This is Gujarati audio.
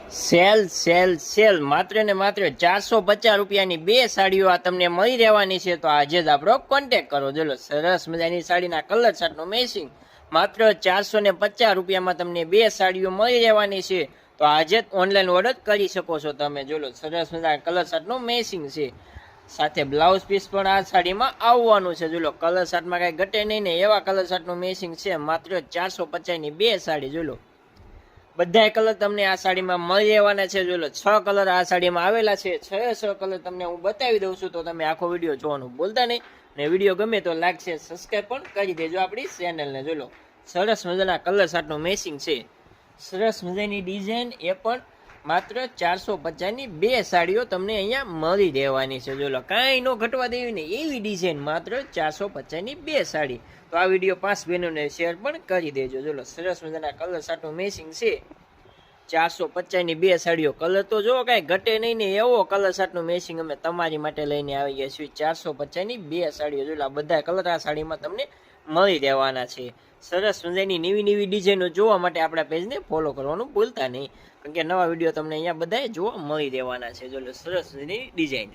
સેલ સેલ સેલ માત્ર ને માત્ર 450 રૂપિયાની બે સાડીઓ આ તમને મળી રહેવાની છે. તો આજે જ આપણો કોન્ટેક્ટ કરો. જોલો સરસ મજાની સાડીના કલર ચાર્ટનું મેચિંગ માત્ર 450 રૂપિયામાં તમને બે સાડીઓ મળી રહેવાની છે. તો આજે જ ઓનલાઈન ઓર્ડર કરી શકો છો તમે. જોલો સરસ મજાના કલર ચાર્ટનું મેચિંગ છે, સાથે બ્લાઉઝ પીસ પણ આ સાડીમાં આવવાનું છે. જોલો કલર ચાર્ટમાં કઈ ઘટે નહીં ને એવા કલર ચાર્ટનું મેચિંગ છે. માત્ર 450ની બે સાડી. જોલો બધા કલર તમને આ સાડીમાં મળી રહેવાના છે. જોલો 6 કલર આ સાડીમાં આવેલા છે. 6 કલર તમને હું બતાવી દઉં છું, તો તમે આખો વિડીયો જોવાનું ભૂલતા નહીં. અને વિડીયો ગમે તો લાઈક શેર સબસ્ક્રાઈબ પણ કરી દેજો આપણી ચેનલને. જોલો સરસ મજાના કલર ચાર્ટનું મેચિંગ છે, સરસ મજાની ડિઝાઇન, એ પણ માત્ર 450ની બે સાડીઓ તમને અહીંયા મળી રહેવાની છે. જોલો કાંઈ ન ઘટવા દેવી ને એવી ડિઝાઇન, માત્ર 450ની બે સાડી. તો આ વિડીયો 5 બહેનોને શેર પણ કરી દેજો. જોલો સરસ મજાના કલર ચાર્ટનું મેચિંગ છે, 450ની બે સાડીઓ. કલર તો જો કાંઈ ઘટે નહીં ને એવો કલર ચાર્ટનું મેચિંગ અમે તમારી માટે લઈને આવી ગયા છીએ. 450ની બે સાડીઓ. જોલો આ બધા કલર આ સાડીમાં તમને મળી રહેવાના છે. સરસ મજાની નવી ડિઝાઇનો જોવા માટે આપણા પેજને ફોલો કરવાનું ભૂલતા નહીં, કારણ કે નવા વિડીયો તમને અહીંયા બધા જોવા મળી રહેવાના છે. જોલો સરસ મજાની ડિઝાઇન.